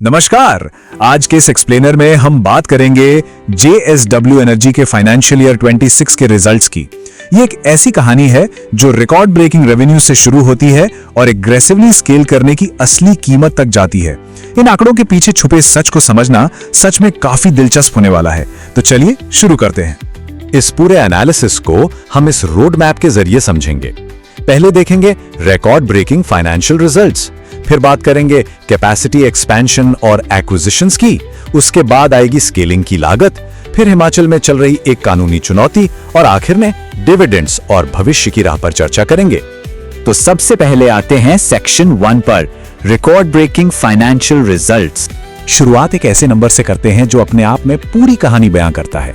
नमस्कार। आज के इस एक्सप्लेनर में हम बात करेंगे JSW एनर्जी के फाइनेंशियल ईयर 26 के रिजल्ट्स की। ये एक ऐसी कहानी है जो रिकॉर्ड ब्रेकिंग रेवेन्यू से शुरू होती है और एग्रेसिवली स्केल करने की असली कीमत तक जाती है। इन आंकड़ों के पीछे छुपे सच को समझना सच में काफी दिलचस्प होने वाला है। तो चलिए शुरू करते हैं। इस पूरे एनालिसिस को हम इस रोड मैप के जरिए समझेंगे। पहले देखेंगे रिकॉर्ड ब्रेकिंग फाइनेंशियल रिजल्ट्स, फिर बात करेंगे कैपेसिटी एक्सपेंशन और एक्विजिशंस की, उसके बाद आएगी स्केलिंग की लागत, फिर हिमाचल में चल रही एक कानूनी चुनौती और आखिर में डिविडेंड्स और भविष्य की राह पर चर्चा करेंगे। तो सबसे पहले आते हैं सेक्शन 1 पर, रिकॉर्ड ब्रेकिंग फाइनेंशियल रिजल्ट्स। शुरुआत एक ऐसे नंबर से करते हैं जो अपने आप में पूरी कहानी बयां करता है।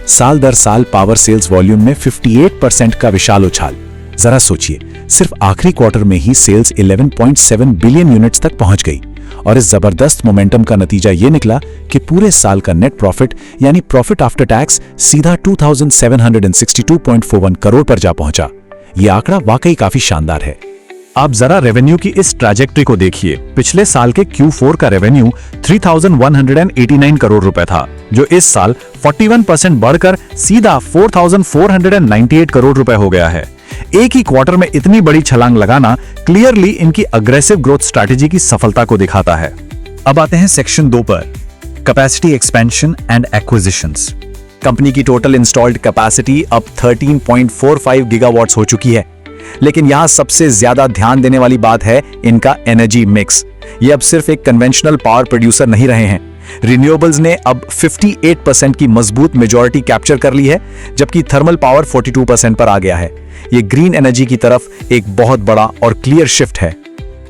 साल दर साल पावर सेल्स वॉल्यूम में 58% का विशाल उछाल। जरा सोचिए, सिर्फ आखिरी क्वार्टर में ही सेल्स 11.7 बिलियन यूनिट्स तक पहुंच गई और इस जबरदस्त मोमेंटम का नतीजा ये निकला कि पूरे साल का नेट प्रॉफिट यानी प्रॉफिट आफ्टर टैक्स सीधा 2762.41 करोड़ पर जा पहुंचा। यह आंकड़ा वाकई काफी शानदार है। आप जरा रेवेन्यू की इस ट्रैजेक्टरी को देखिए। पिछले साल के Q4 का रेवेन्यू 3189 करोड़ रुपए था, जो इस साल 41% बढ़कर सीधा 4498 करोड़ रुपए हो गया है। एक ही क्वार्टर में इतनी बड़ी छलांग लगाना क्लियरली इनकी अग्रेसिव ग्रोथ स्ट्रैटेजी की सफलता को दिखाता है। अब आते हैं सेक्शन 2 पर, capacity expansion and acquisitions. Company की टोटल इंस्टॉल्ड कैपेसिटी अब 13.45 गीगावाट्स हो चुकी है, लेकिन यहां सबसे ज्यादा ध्यान देने वाली बात है इनका एनर्जी मिक्स। ये अब सिर्फ एक कन्वेंशनल पावर प्रोड्यूसर नहीं रहे हैं। रिन्यूएबल्स ने अब 58% की मजबूत मेजॉरिटी कैप्चर कर ली है, जबकि थर्मल पावर 42% पर आ गया है। ये ग्रीन एनर्जी की तरफ एक बहुत बड़ा और क्लियर शिफ्ट है।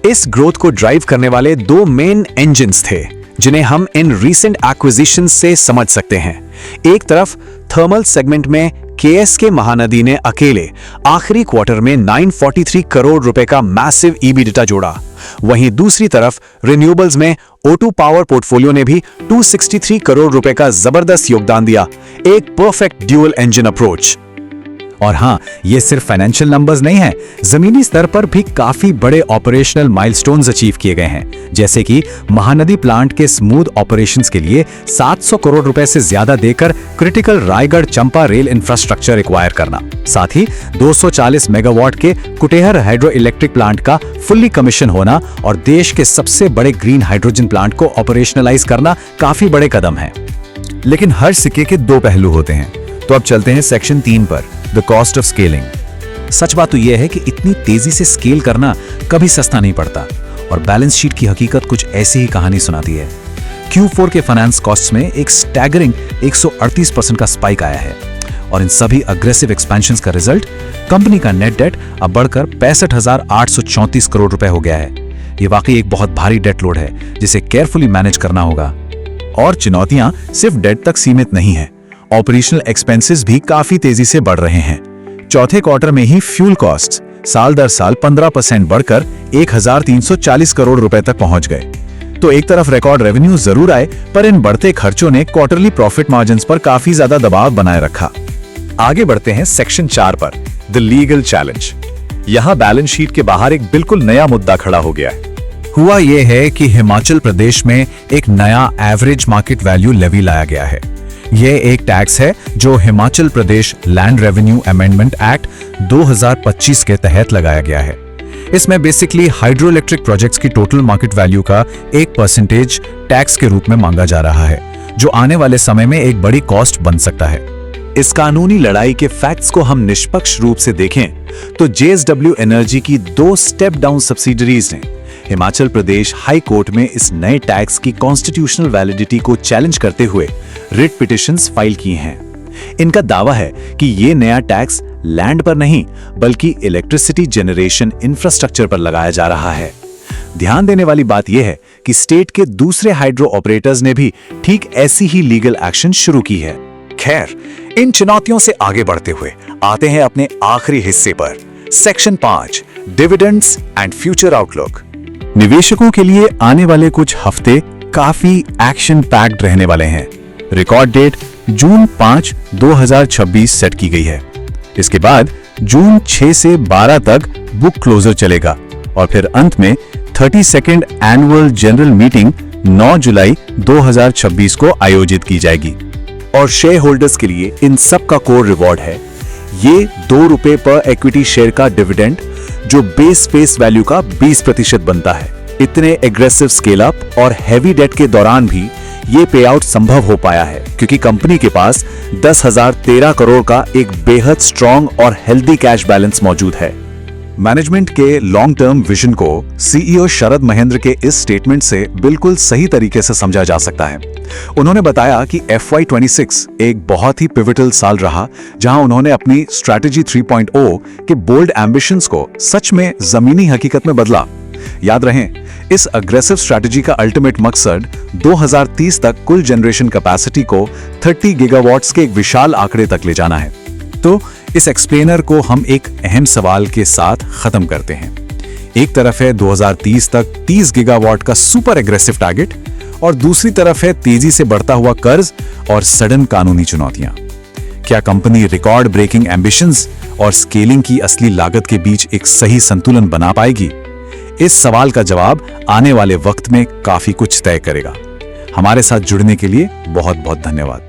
इस ग्रोथ को ड्राइव करने वाले दो मेन इंजन्स थे, जिन्हें हम इन रीसेंट एक्विजिशंस से समझ सकते हैं। एक तरफ थर्मल सेगमेंट में KSK महानदी ने अकेले आखिरी क्वार्टर में 943 करोड़ रुपए का मैसिव EBITDA जोड़ा। वहीं दूसरी तरफ रिन्यूएबल्स में O2 पावर पोर्टफोलियो ने भी 263 करोड़ रुपए का जबरदस्त योगदान दिया। एक परफेक्ट ड्यूअल इंजन अप्रोच। और हां, ये सिर्फ फाइनेंशियल नंबर्स नहीं है, जमीनी स्तर पर भी काफी बड़े ऑपरेशनल माइलस्टोन्स अचीव किए गए हैं, जैसे कि महानदी प्लांट के स्मूथ ऑपरेशंस के लिए 700 करोड़ रुपए से ज्यादा देकर क्रिटिकल रायगढ़ चंपा रेल इंफ्रास्ट्रक्चर एक्वायर करना, साथ ही 240 मेगावाट के कुटेहर हाइड्रो इलेक्ट्रिक प्लांट का फुल्ली कमीशन होना और देश के सबसे बड़े ग्रीन हाइड्रोजन प्लांट को ऑपरेशनलाइज करना काफी बड़े कदम है। लेकिन हर सिक्के के दो पहलू होते हैं। तो अब चलते हैं सेक्शन 3 पर, द कॉस्ट ऑफ स्केलिंग। सच बात तो यह है कि इतनी तेजी से स्केल करना कभी सस्ता नहीं पड़ता और बैलेंस शीट की हकीकत कुछ ऐसी ही कहानी सुनाती है। Q4 के फाइनेंस कॉस्ट्स में एक स्टैगरिंग 138% का स्पाइक आया है और इन सभी अग्रेसिव एक्सपेंशंस का रिजल्ट, कंपनी का नेट डेट अब बढ़कर 65,834 करोड़ रुपए हो गया है। ये वाकई एक बहुत भारी डेट लोड है जिसे केयरफुली मैनेज करना होगा। और चुनौतियां सिर्फ डेट तक सीमित नहीं है, ऑपरेशनल एक्सपेंसेस भी काफी तेजी से बढ़ रहे हैं। चौथे क्वार्टर में ही फ्यूल कॉस्ट्स साल दर साल 15% बढ़कर 1,340 करोड़ रुपए तक पहुंच गए। तो एक तरफ रिकॉर्ड रेवेन्यू जरूर आए, पर इन बढ़ते खर्चों ने क्वार्टरली प्रॉफिट मार्जिन्स पर काफी ज्यादा दबाव बनाए रखा। आगे बढ़ते हैं सेक्शन 4 पर, द लीगल चैलेंज। यहां बैलेंस शीट के बाहर एक बिल्कुल नया मुद्दा खड़ा हो गया है। हुआ यह है कि हिमाचल प्रदेश में एक नया एवरेज मार्केट वैल्यू लेवी लाया गया है। यह एक टैक्स है जो Himachal Pradesh land revenue amendment act 2025 के तहत लगाया गया है। इसमें बेसिकली हाइड्रो इलेक्ट्रिक प्रोजेक्ट्स की टोटल मार्केट वैल्यू का 1% टैक्स के रूप में मांगा जा रहा है, जो आने वाले समय में एक बड़ी कॉस्ट बन सकता है। इस कानूनी लड़ाई के फैक्ट्स को हम निष्पक्ष रूप से देखें तो JSW एनर्जी की 2 स्टेप डाउन सब्सिडरीज ने हिमाचल प्रदेश हाई कोर्ट में इस नए टैक्स की कॉन्स्टिट्यूशनल वैलिडिटी को चैलेंज करते हुए रिट पिटिशंस फाइल किए हैं। इनका दावा है कि ये नया टैक्स लैंड पर नहीं बल्कि इलेक्ट्रिसिटी जनरेशन इंफ्रास्ट्रक्चर पर लगाया जा रहा है। ध्यान देने वाली बात यह है कि स्टेट के दूसरे हाइड्रो ऑपरेटर्स ने भी ठीक ऐसी ही लीगल एक्शन शुरू की है। खैर, इन चुनौतियों से आगे बढ़ते हुए आते हैं अपने आखिरी हिस्से पर, section 5, dividends and future outlook. निवेशकों के लिए आने वाले कुछ हफ्ते काफी एक्शन पैक्ड रहने वाले हैं। रिकॉर्ड डेट जून 5, 2026 सेट की गई है। इसके बाद जून 6 से 12 तक बुक क्लोजर चलेगा और फिर अंत में 32nd एनुअल जनरल मीटिंग 9 जुलाई 2026 को आयोजित की जाएगी। और शेयर होल्डर्स के लिए इन सब का कोर रिवॉर्ड है ये ₹2 पर इक्विटी शेयर का डिविडेंड, जो बेस फेस वैल्यू का 20% बनता है। इतने एग्रेसिव स्केल अप और हैवी डेट के दौरान भी ये पे आउट संभव हो पाया है क्योंकि कंपनी के पास 10,013 करोड़ का एक बेहद स्ट्रॉन्ग और हेल्दी कैश बैलेंस मौजूद है। मैनेजमेंट के लॉन्ग टर्म विजन को सीईओ शरद महेंद्र के इस स्टेटमेंट से बिल्कुल सही तरीके से समझा जा सकता है। उन्होंने बताया कि FY26 एक बहुत ही पिवटल साल रहा, जहां उन्होंने अपनी स्ट्रैटेजी 3.0 के बोल्ड एम्बिशंस को सच में जमीनी हकीकत में बदला। याद रहें, इस अग्रेसिव स्ट्रैटेजी का अल्टीमेट मकसद 2030 तक कुल जनरेशन कैपेसिटी को 30 गीगावाट्स के एक विशाल आंकड़े तक ले जाना है। तो इस एक्सप्लेनर को हम एक अहम सवाल के साथ खत्म करते हैं। एक तरफ है 2030 तक 30 गीगावाट का सुपर एग्रेसिव टारगेट और दूसरी तरफ है तेजी से बढ़ता हुआ कर्ज और सडन कानूनी चुनौतियां। क्या कंपनी रिकॉर्ड ब्रेकिंग एम्बिशंस और स्केलिंग की असली लागत के बीच एक सही संतुलन बना पाएगी? इस सवाल का जवाब आने वाले वक्त में काफी कुछ तय करेगा। हमारे साथ जुड़ने के लिए बहुत बहुत धन्यवाद।